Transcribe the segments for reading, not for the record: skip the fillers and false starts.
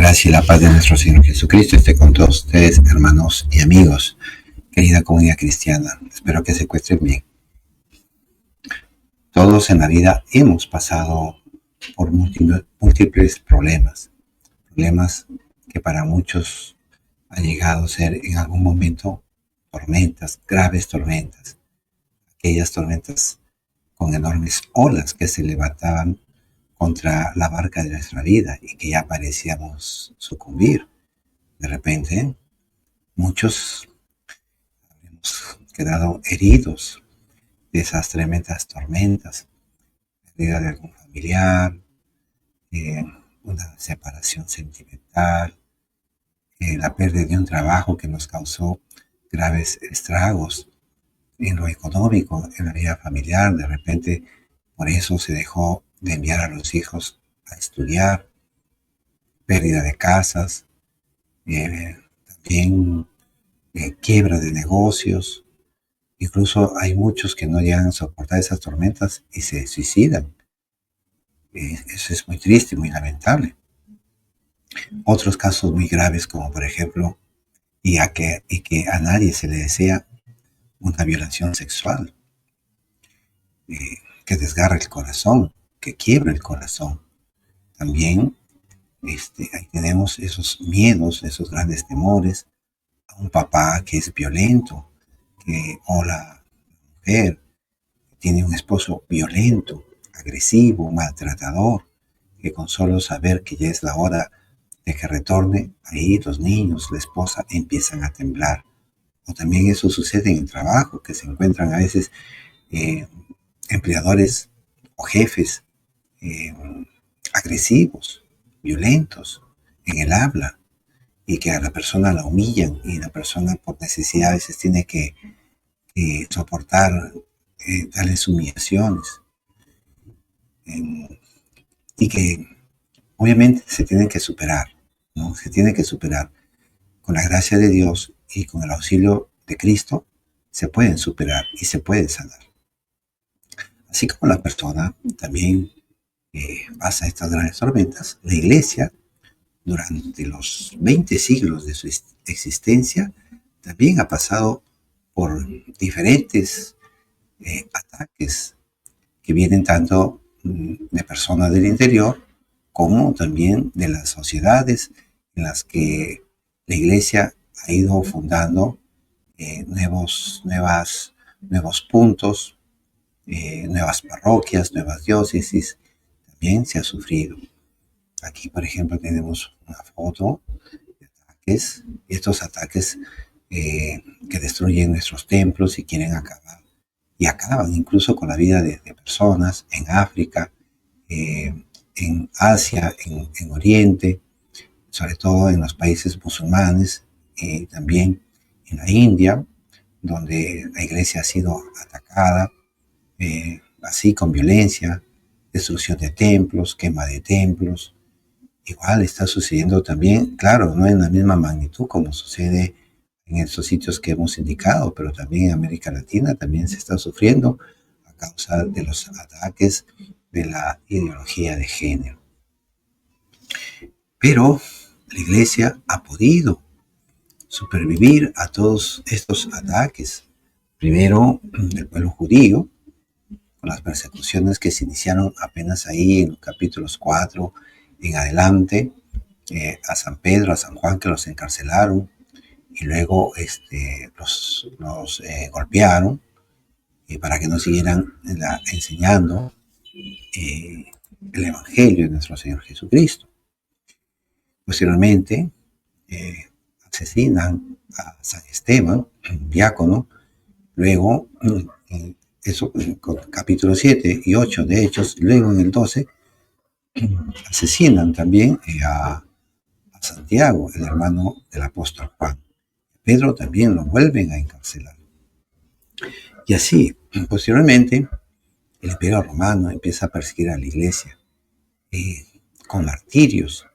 gracia y la paz de nuestro Señor Jesucristo esté con todos ustedes, hermanos y amigos, querida comunidad cristiana. Espero que se encuentren bien. Todos en la vida hemos pasado por múltiples problemas que para muchos han llegado a ser en algún momento tormentas, graves tormentas, aquellas tormentas con enormes olas que se levantaban contra la barca de nuestra vida y que ya parecíamos sucumbir. De repente, muchos hemos quedado heridos de esas tremendas tormentas, pérdida de algún familiar, una separación sentimental, la pérdida de un trabajo que nos causó graves estragos en lo económico, en la vida familiar. De repente, por eso se dejó de enviar a los hijos a estudiar, pérdida de casas, también quiebra de negocios. Incluso hay muchos que no llegan a soportar esas tormentas y se suicidan. Eso es muy triste y muy lamentable. Otros casos muy graves, como por ejemplo, que a nadie se le desea, una violación sexual, que desgarra el corazón, que quiebra el corazón. También ahí tenemos esos miedos, esos grandes temores a un papá que es violento, o la mujer que tiene un esposo violento, agresivo, maltratador, que con solo saber que ya es la hora de que retorne, ahí los niños, la esposa empiezan a temblar. O también eso sucede en el trabajo, que se encuentran a veces empleadores o jefes agresivos, violentos en el habla, y que a la persona la humillan y la persona por necesidad a veces tiene que soportar tales humillaciones, y que obviamente se tienen que superar, ¿no? Se tienen que superar. Con la gracia de Dios y con el auxilio de Cristo se pueden superar y se pueden sanar. Así como la persona también pasa estas grandes tormentas, la Iglesia durante los 20 siglos de su existencia también ha pasado por diferentes ataques que vienen tanto de personas del interior como también de las sociedades en las que la Iglesia ha ido fundando nuevos puntos, nuevas parroquias, nuevas diócesis. También se ha sufrido. Aquí, por ejemplo, tenemos una foto de ataques, y estos ataques que destruyen nuestros templos y quieren acabar, y acaban incluso con la vida de personas en África, en Asia, en Oriente, sobre todo en los países musulmanes, también en la India, donde la iglesia ha sido atacada, así con violencia, destrucción de templos, quema de templos. Igual está sucediendo también, claro, no en la misma magnitud como sucede en estos sitios que hemos indicado, pero también en América Latina también se está sufriendo a causa de los ataques de la ideología de género. Pero la iglesia ha podido supervivir a todos estos ataques. Primero, del pueblo judío, con las persecuciones que se iniciaron apenas ahí en los capítulos 4 en adelante, a San Pedro, a San Juan, que los encarcelaron, y luego los golpearon para que no siguieran enseñando el Evangelio de nuestro Señor Jesucristo. Posteriormente, asesinan a San Esteban, un diácono. Luego, eso, capítulo 7 y 8 de Hechos, luego en el 12, asesinan también a Santiago, el hermano del apóstol Juan. Pedro también lo vuelven a encarcelar. Y así, posteriormente, el Imperio Romano empieza a perseguir a la iglesia con martirios.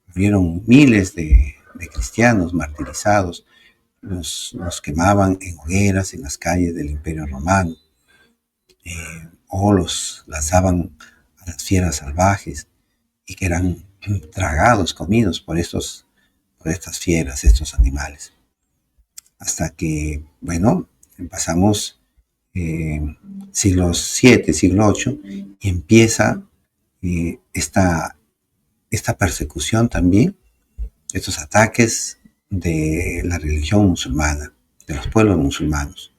Murieron miles de cristianos martirizados, los quemaban en hogueras en las calles del Imperio Romano, o los lanzaban a las fieras salvajes, y que eran tragados, comidos por estas fieras, estos animales. Hasta que, bueno, pasamos siglo VII, siglo VIII, y empieza esta persecución también, estos ataques de la religión musulmana, de los pueblos musulmanos,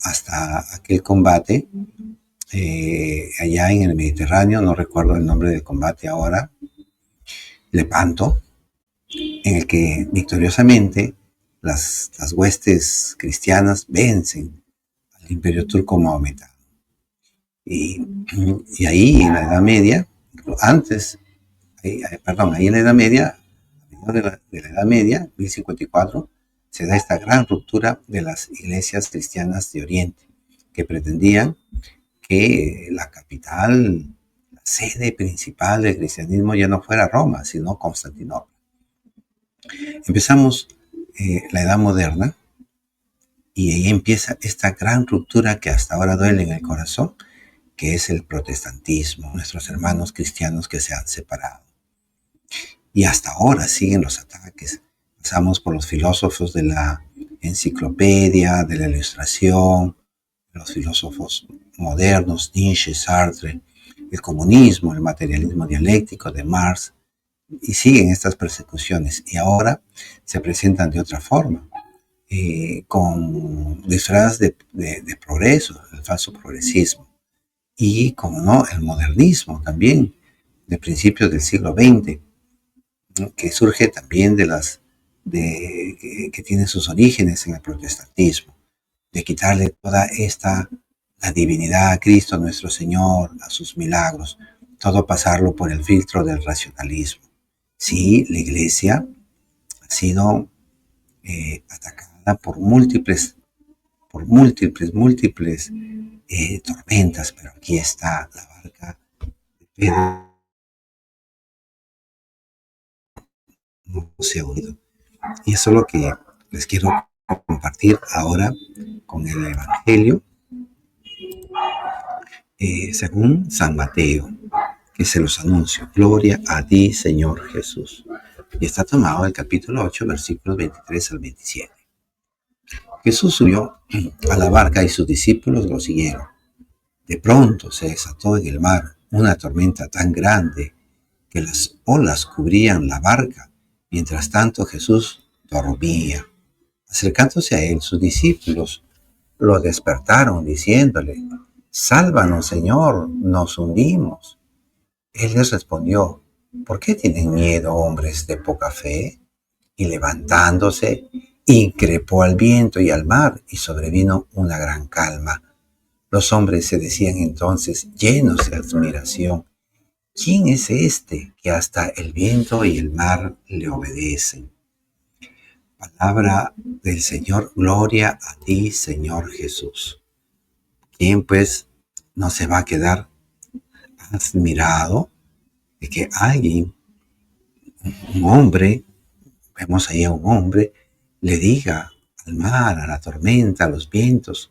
hasta aquel combate allá en el Mediterráneo, no recuerdo el nombre del combate ahora, Lepanto, en el que victoriosamente las huestes cristianas vencen al imperio turco maometano. Y ahí en la Edad Media, antes, ahí en la Edad Media, de la Edad Media, 1054, se da esta gran ruptura de las iglesias cristianas de Oriente, que pretendían que la capital, la sede principal del cristianismo ya no fuera Roma, sino Constantinopla. Empezamos la Edad Moderna y ahí empieza esta gran ruptura que hasta ahora duele en el corazón, que es el protestantismo, nuestros hermanos cristianos que se han separado. Y hasta ahora siguen los ataques. Pasamos por los filósofos de la enciclopedia, de la ilustración, los filósofos modernos, Nietzsche, Sartre, el comunismo, el materialismo dialéctico de Marx, y siguen estas persecuciones. Y ahora se presentan de otra forma, con disfraz de progreso, el falso progresismo. Y, como no, el modernismo también, de principios del siglo XX, ¿no?, que surge también que tiene sus orígenes en el protestantismo, de quitarle toda la divinidad a Cristo nuestro Señor, a sus milagros, todo pasarlo por el filtro del racionalismo. Sí, la Iglesia ha sido atacada por múltiples tormentas, pero aquí está la barca de Pedro, no se ha unido. Y eso es lo que les quiero compartir ahora con el Evangelio según San Mateo, que se los anuncio. Gloria a ti, Señor Jesús. Y está tomado del capítulo 8, versículos 23 al 27. Jesús subió a la barca y sus discípulos lo siguieron. De pronto se desató en el mar una tormenta tan grande que las olas cubrían la barca. Mientras tanto Jesús dormía. Acercándose a él, sus discípulos lo despertaron diciéndole: «Sálvanos, Señor, nos hundimos». Él les respondió: «¿Por qué tienen miedo, hombres de poca fe?». Y levantándose, increpó al viento y al mar, y sobrevino una gran calma. Los hombres se decían entonces, llenos de admiración: «¿Quién es este que hasta el viento y el mar le obedecen?». Palabra del Señor. Gloria a ti, Señor Jesús. ¿Quién pues no se va a quedar admirado de que alguien, un hombre, vemos ahí a un hombre, le diga al mar, a la tormenta, a los vientos,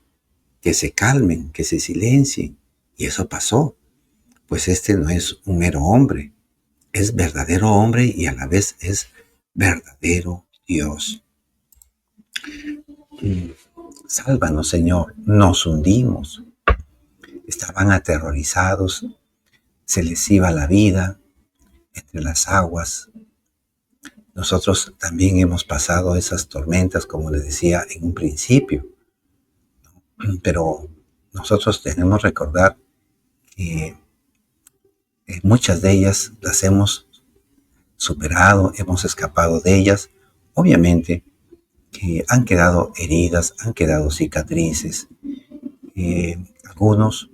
que se calmen, que se silencien? Y eso pasó. Pues este no es un mero hombre, es verdadero hombre y a la vez es verdadero Dios. Sálvanos, Señor, nos hundimos. Estaban aterrorizados, se les iba la vida entre las aguas. Nosotros también hemos pasado esas tormentas, como les decía en un principio, pero nosotros tenemos que recordar que muchas de ellas las hemos superado, hemos escapado de ellas. Obviamente que han quedado heridas, han quedado cicatrices. Algunos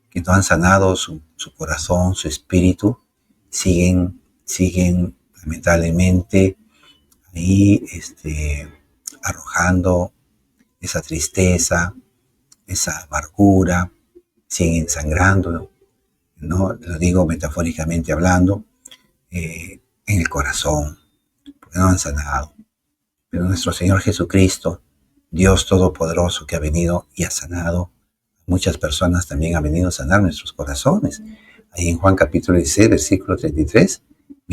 que no han sanado su corazón, su espíritu, siguen lamentablemente ahí arrojando esa tristeza, esa amargura, siguen sangrando, no lo digo metafóricamente hablando, en el corazón, porque no han sanado. Pero nuestro Señor Jesucristo, Dios Todopoderoso, que ha venido y ha sanado a muchas personas, también ha venido a sanar nuestros corazones. Ahí en Juan capítulo 16, versículo 33,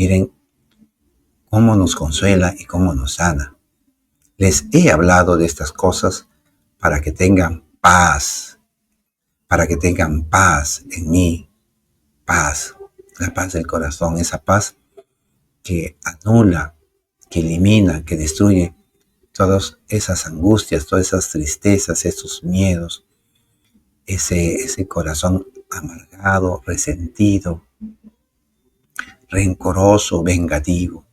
Miren cómo nos consuela y cómo nos sana. Les he hablado de estas cosas para que tengan paz, en mí, paz, la paz del corazón, esa paz que anula, que elimina, que destruye todas esas angustias, todas esas tristezas, esos miedos, ese corazón amargado, resentido, rencoroso, vengativo.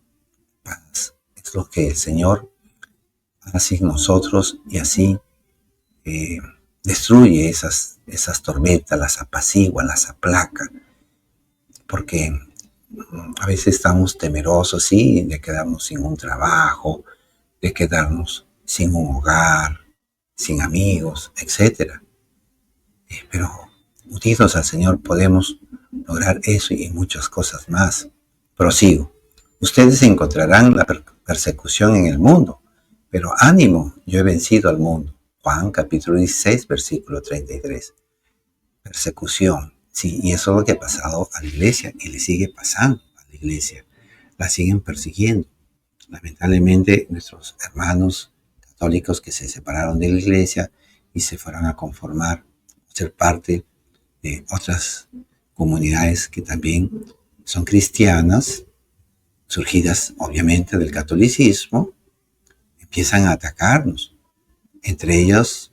Paz es lo que el Señor hace en nosotros y así destruye esas tormentas, las apacigua, las aplaca, porque a veces estamos temerosos, sí, de quedarnos sin un trabajo, de quedarnos sin un hogar, sin amigos, etcétera. Pero unidos al Señor podemos lograr eso y muchas cosas más. Prosigo. Ustedes encontrarán la persecución en el mundo, pero ánimo, yo he vencido al mundo. Juan capítulo 16, versículo 33. Persecución. Sí, y eso es lo que ha pasado a la iglesia y le sigue pasando a la iglesia. La siguen persiguiendo. Lamentablemente, nuestros hermanos católicos que se separaron de la iglesia y se fueron a conformar, a ser parte de otras comunidades que también son cristianas, surgidas obviamente del catolicismo, empiezan a atacarnos. Entre ellos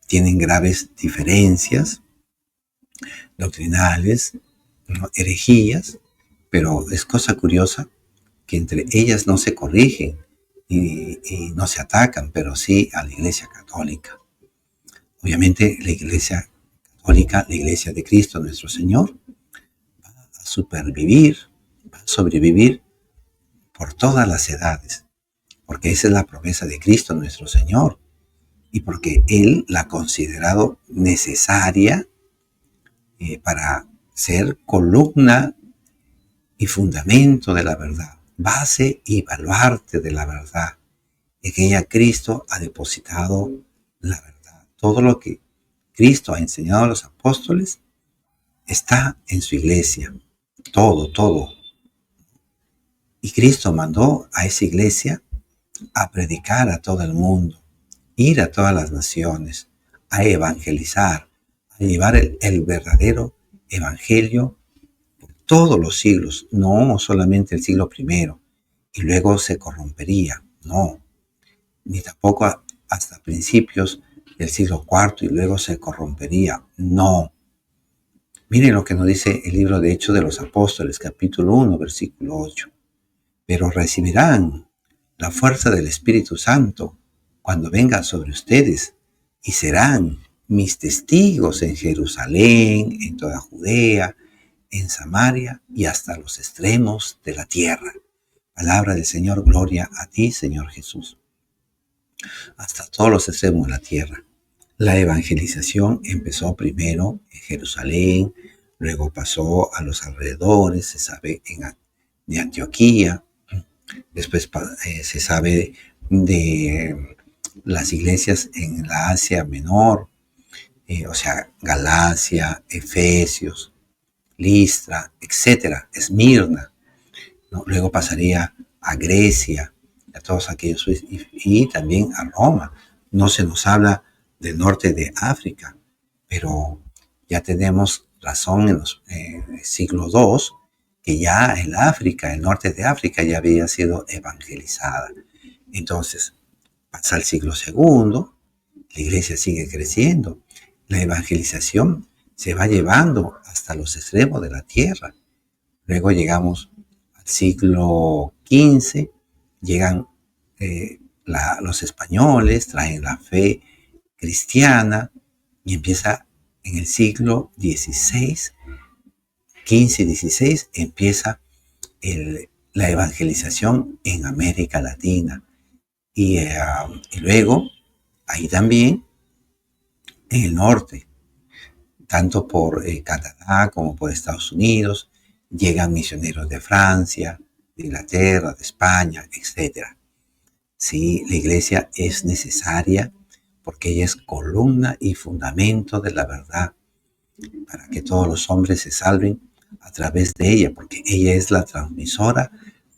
tienen graves diferencias doctrinales, ¿no? Herejías, pero es cosa curiosa que entre ellas no se corrigen y no se atacan, pero sí a la Iglesia Católica. Obviamente la Iglesia Católica, la Iglesia de Cristo nuestro Señor, va a supervivir, va a sobrevivir por todas las edades, porque esa es la promesa de Cristo nuestro Señor y porque Él la ha considerado necesaria para ser columna y fundamento de la verdad, base y baluarte de la verdad. En ella Cristo ha depositado la verdad. Todo lo que Cristo ha enseñado a los apóstoles está en su iglesia. Todo. Y Cristo mandó a esa iglesia a predicar a todo el mundo, ir a todas las naciones, a evangelizar, a llevar el verdadero evangelio por todos los siglos, no solamente el siglo primero, y luego se corrompería, no, ni tampoco hasta principios del siglo cuarto y luego se corrompería, no. Miren lo que nos dice el libro de Hechos de los Apóstoles, capítulo 1, versículo 8. Pero recibirán la fuerza del Espíritu Santo cuando venga sobre ustedes y serán mis testigos en Jerusalén, en toda Judea, en Samaria y hasta los extremos de la tierra. Palabra del Señor, gloria a ti, Señor Jesús. Hasta todos los extremos de la tierra. La evangelización empezó primero en Jerusalén, luego pasó a los alrededores, se sabe de Antioquía, después se sabe de las iglesias en la Asia Menor, o sea, Galacia, Efesios, Listra, etcétera, Esmirna, ¿no? Luego pasaría a Grecia, a todos aquellos, y también a Roma. No se nos habla del norte de África, pero ya tenemos razón en los siglo II, que ya el África, el norte de África ya había sido evangelizada. Entonces, pasa el siglo II, la iglesia sigue creciendo, la evangelización se va llevando hasta los extremos de la tierra. Luego llegamos al siglo XV, llegan los españoles, traen la fe cristiana y empieza en el siglo XVI, XV y XVI, empieza la evangelización en América Latina. Y luego, ahí también, en el norte, tanto por Canadá como por Estados Unidos, llegan misioneros de Francia, de Inglaterra, de España, etc. Sí, la iglesia es necesaria porque ella es columna y fundamento de la verdad para que todos los hombres se salven a través de ella, porque ella es la transmisora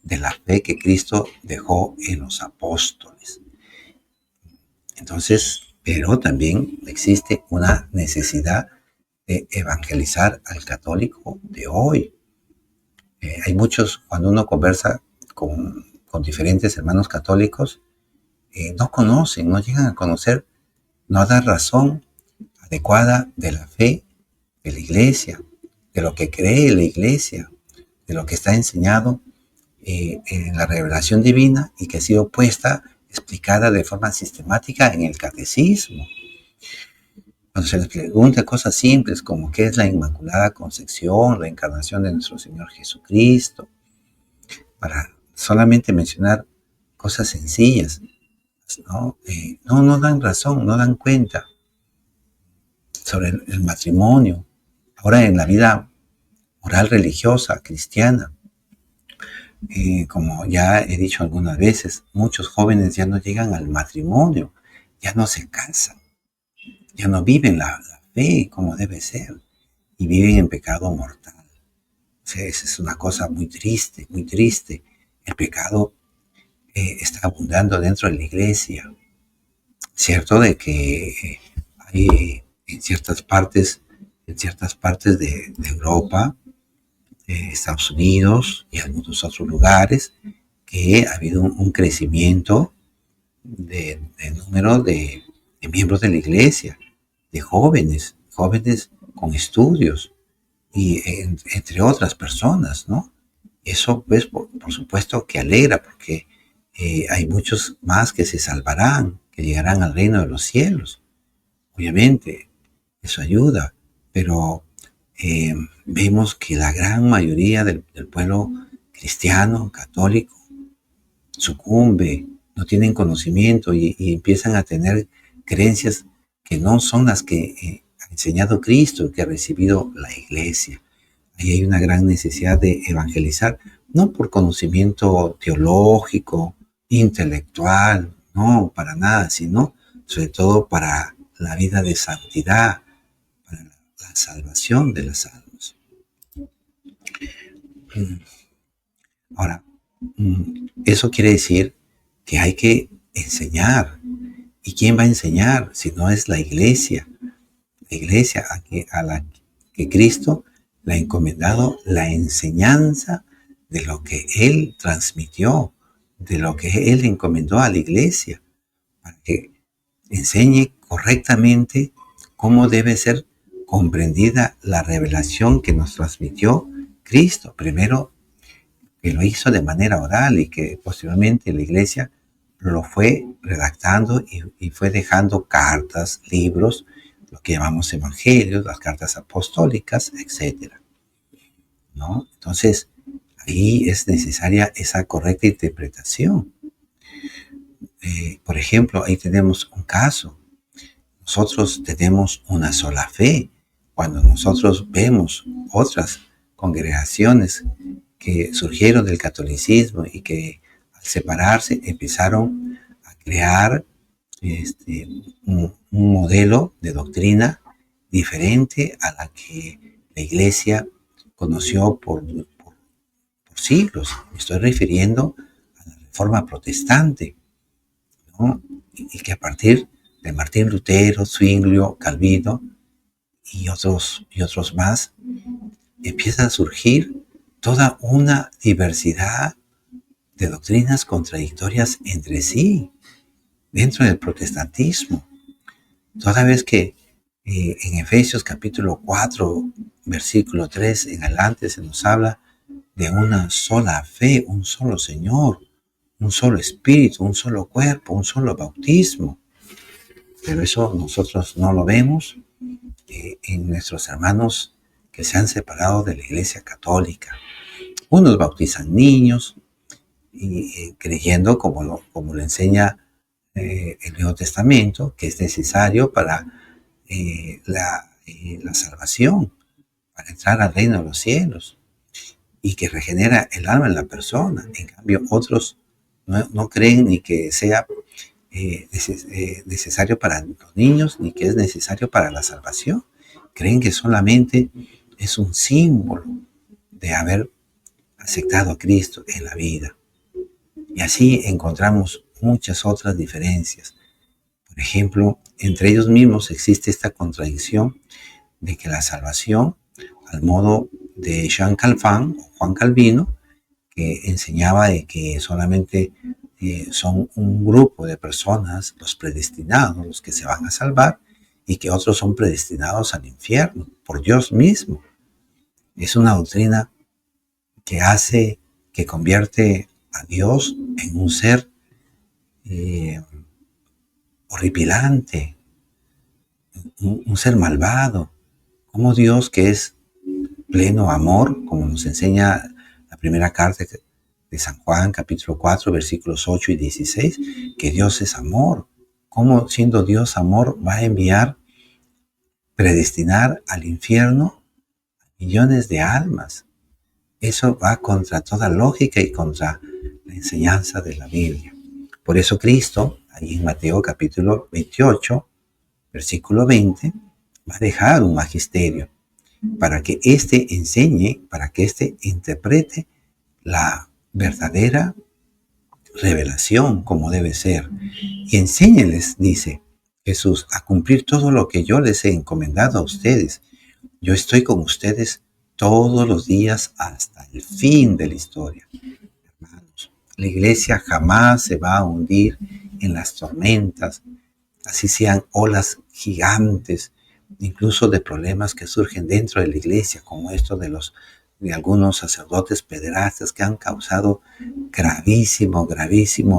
de la fe que Cristo dejó en los apóstoles. Entonces, pero también existe una necesidad de evangelizar al católico de hoy. Hay muchos, cuando uno conversa con diferentes hermanos católicos, no conocen, no llegan a conocer, no dan razón adecuada de la fe de la iglesia, de lo que cree la iglesia, de lo que está enseñado en la revelación divina y que ha sido explicada de forma sistemática en el catecismo. Cuando se les pregunta cosas simples como qué es la Inmaculada Concepción, la encarnación de nuestro Señor Jesucristo, para solamente mencionar cosas sencillas, ¿no? No dan razón, no dan cuenta sobre el matrimonio. Ahora en la vida moral religiosa, cristiana, como ya he dicho algunas veces, muchos jóvenes ya no llegan al matrimonio, ya no se casan, ya no viven la fe como debe ser y viven en pecado mortal. O sea, esa es una cosa muy triste, muy triste. El pecado está abundando dentro de la iglesia. Cierto de que hay en ciertas partes de Europa, Estados Unidos y algunos otros lugares, que ha habido un crecimiento de número de miembros de la iglesia, de jóvenes con estudios, y entre otras personas, ¿no? Eso, pues, por supuesto que alegra, porque hay muchos más que se salvarán, que llegarán al reino de los cielos. Obviamente, eso ayuda, pero vemos que la gran mayoría del pueblo cristiano, católico, sucumbe, no tienen conocimiento y empiezan a tener creencias que no son las que ha enseñado Cristo, que ha recibido la iglesia. Ahí hay una gran necesidad de evangelizar, no por conocimiento teológico, intelectual, no, para nada, sino sobre todo para la vida de santidad, para la salvación de las almas. Ahora, eso quiere decir que hay que enseñar. ¿Y quién va a enseñar si no es la iglesia? La iglesia a la que Cristo le ha encomendado la enseñanza de lo que Él transmitió, de lo que Él encomendó a la iglesia, para que enseñe correctamente cómo debe ser comprendida la revelación que nos transmitió Cristo. Primero, que lo hizo de manera oral y que posteriormente la iglesia lo fue redactando y fue dejando cartas, libros, lo que llamamos evangelios, las cartas apostólicas, etc. ¿No? Entonces, ahí es necesaria esa correcta interpretación. Por ejemplo, ahí tenemos un caso. Nosotros tenemos una sola fe. Cuando nosotros vemos otras congregaciones que surgieron del catolicismo y que al separarse empezaron a crear un modelo de doctrina diferente a la que la iglesia conoció por siglos. Me estoy refiriendo a la reforma protestante, ¿no? Y que a partir de Martín Lutero, Zwinglio, Calvino y otros más, empieza a surgir toda una diversidad de doctrinas contradictorias entre sí dentro del protestantismo. Toda vez que en Efesios capítulo 4, versículo 3 en adelante se nos habla de una sola fe, un solo Señor, un solo Espíritu, un solo cuerpo, un solo bautismo. Pero eso nosotros no lo vemos en nuestros hermanos que se han separado de la Iglesia Católica. Unos bautizan niños y creyendo como lo enseña el Nuevo Testamento, que es necesario para la salvación, para entrar al reino de los cielos, y que regenera el alma en la persona. En cambio, otros no creen ni que sea necesario para los niños, ni que es necesario para la salvación. Creen que solamente es un símbolo, de haber aceptado a Cristo en la vida. Y así encontramos muchas otras diferencias. Por ejemplo, entre ellos mismos existe esta contradicción de que la salvación, al modo de Jean Calvin o Juan Calvino, que enseñaba de que solamente son un grupo de personas, los predestinados, los que se van a salvar, y que otros son predestinados al infierno por Dios mismo. Es una doctrina que convierte a Dios en un ser horripilante, un ser malvado. Como Dios, que es pleno amor, como nos enseña la primera carta de San Juan, capítulo 4, versículos 8 y 16, que Dios es amor. ¿Cómo, siendo Dios amor, va a predestinar al infierno a millones de almas? Eso va contra toda lógica y contra la enseñanza de la Biblia. Por eso Cristo, ahí en Mateo capítulo 28, versículo 20, va a dejar un magisterio para que éste enseñe, para que éste interprete la verdadera revelación como debe ser. Y enséñeles, dice Jesús, a cumplir todo lo que yo les he encomendado a ustedes. Yo estoy con ustedes todos los días hasta el fin de la historia. Hermanos, la iglesia jamás se va a hundir en las tormentas, así sean olas gigantes, incluso de problemas que surgen dentro de la iglesia, como esto de algunos sacerdotes pederastas que han causado gravísimo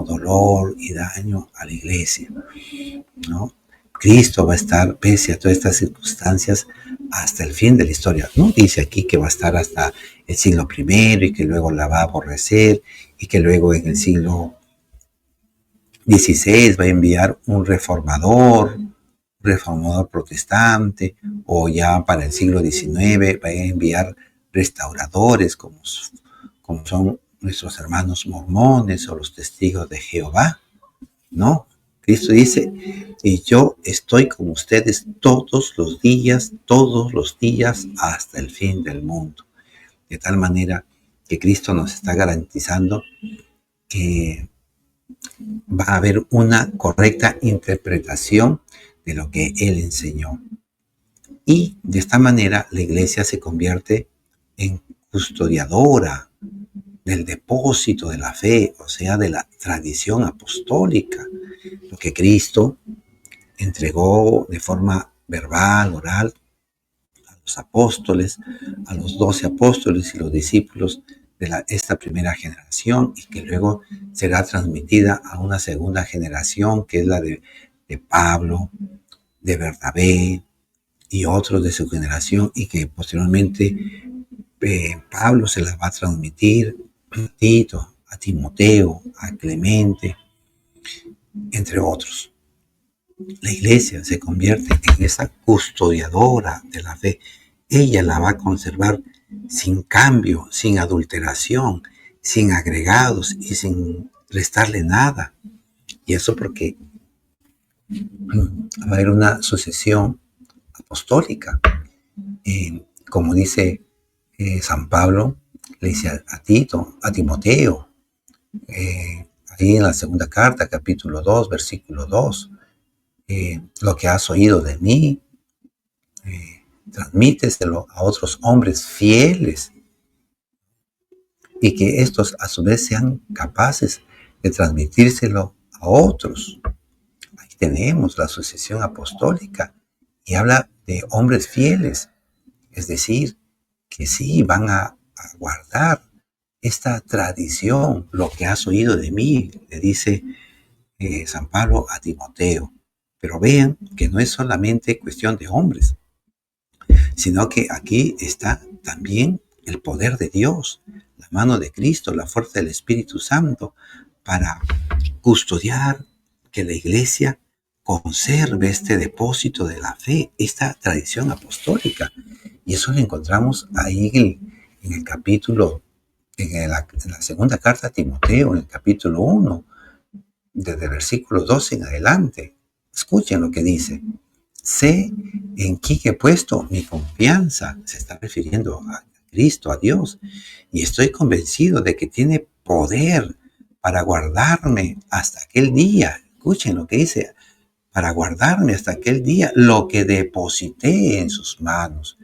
dolor y daño a la iglesia, ¿no? Cristo va a estar, pese a todas estas circunstancias, hasta el fin de la historia. No dice aquí que va a estar hasta el siglo I y que luego la va a aborrecer y que luego en el siglo XVI va a enviar un reformador protestante, o ya para el siglo XIX va a enviar restauradores como son nuestros hermanos mormones o los testigos de Jehová. No, Cristo dice, y yo estoy con ustedes todos los días hasta el fin del mundo. De tal manera que Cristo nos está garantizando que va a haber una correcta interpretación de lo que Él enseñó. Y de esta manera la iglesia se convierte en custodiadora del depósito de la fe, o sea, de la tradición apostólica, lo que Cristo entregó de forma verbal, oral, a los apóstoles, a los 12 apóstoles y los discípulos de esta primera generación, y que luego será transmitida a una segunda generación, que es la de Pablo, de Bernabé y otros de su generación, y que posteriormente Pablo se las va a transmitir a Tito, a Timoteo, a Clemente, entre otros. La iglesia se convierte en esa custodiadora de la fe. Ella la va a conservar sin cambio, sin adulteración, sin agregados y sin restarle nada. Y eso porque va a haber una sucesión apostólica. Como dice San Pablo, le dice a Tito, a Timoteo, ahí en la segunda carta, capítulo 2, versículo 2, lo que has oído de mí, transmíteselo a otros hombres fieles, y que estos a su vez sean capaces de transmitírselo a otros. Ahí tenemos la sucesión apostólica y habla de hombres fieles, es decir, que sí van a guardar esta tradición, lo que has oído de mí, le dice San Pablo a Timoteo. Pero vean que no es solamente cuestión de hombres, sino que aquí está también el poder de Dios, la mano de Cristo, la fuerza del Espíritu Santo, para custodiar que la iglesia conserve este depósito de la fe, esta tradición apostólica. Y eso lo encontramos ahí en el capítulo, en la segunda carta a Timoteo, en el capítulo 1, desde el versículo 12 en adelante. Escuchen lo que dice. Sé en quién he puesto mi confianza. Se está refiriendo a Cristo, a Dios, y estoy convencido de que tiene poder para guardarme hasta aquel día. Escuchen lo que dice, para guardarme hasta aquel día lo que deposité en sus manos.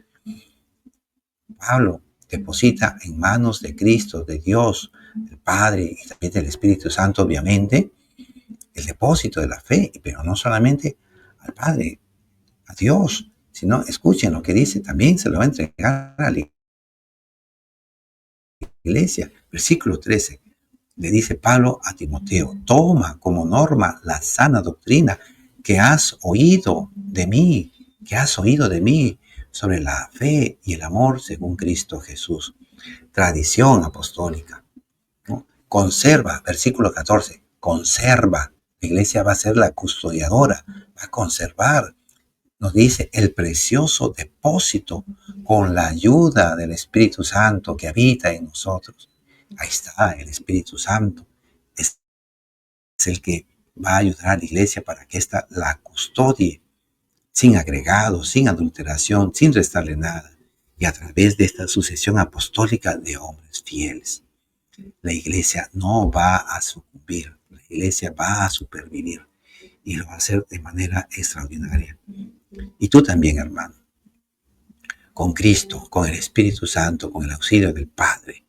Pablo deposita en manos de Cristo, de Dios, del Padre y también del Espíritu Santo, obviamente, el depósito de la fe, pero no solamente al Padre, a Dios, sino, escuchen lo que dice, también se lo va a entregar a la iglesia. Versículo 13, le dice Pablo a Timoteo, toma como norma la sana doctrina que has oído de mí, sobre la fe y el amor según Cristo Jesús. Tradición apostólica, ¿no? Conserva, versículo 14, conserva. La iglesia va a ser la custodiadora, va a conservar, nos dice, el precioso depósito con la ayuda del Espíritu Santo que habita en nosotros. Ahí está el Espíritu Santo. Es el que va a ayudar a la iglesia para que ésta la custodie, sin agregados, sin adulteración, sin restarle nada. Y a través de esta sucesión apostólica de hombres fieles, la iglesia no va a sucumbir, la iglesia va a supervivir y lo va a hacer de manera extraordinaria. Y tú también, hermano, con Cristo, con el Espíritu Santo, con el auxilio del Padre,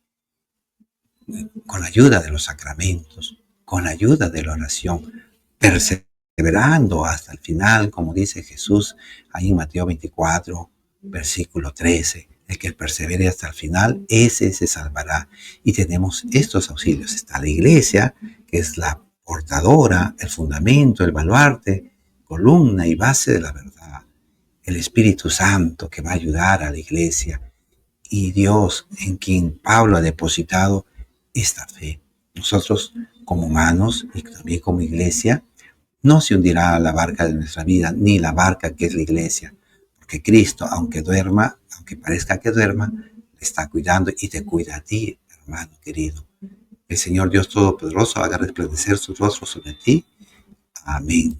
con la ayuda de los sacramentos, con la ayuda de la oración, perseverando hasta el final, como dice Jesús ahí en Mateo 24, versículo 13, el que persevere hasta el final, ese se salvará. Y tenemos estos auxilios. Está la iglesia, que es la portadora, el fundamento, el baluarte, columna y base de la verdad. El Espíritu Santo que va a ayudar a la iglesia. Y Dios en quien Pablo ha depositado esta fe. Nosotros como humanos y también como iglesia, no se hundirá la barca de nuestra vida, ni la barca que es la iglesia. Porque Cristo, aunque duerma, aunque parezca que duerma, está cuidando y te cuida a ti, hermano querido. El Señor Dios Todopoderoso haga resplandecer su rostro sobre ti. Amén.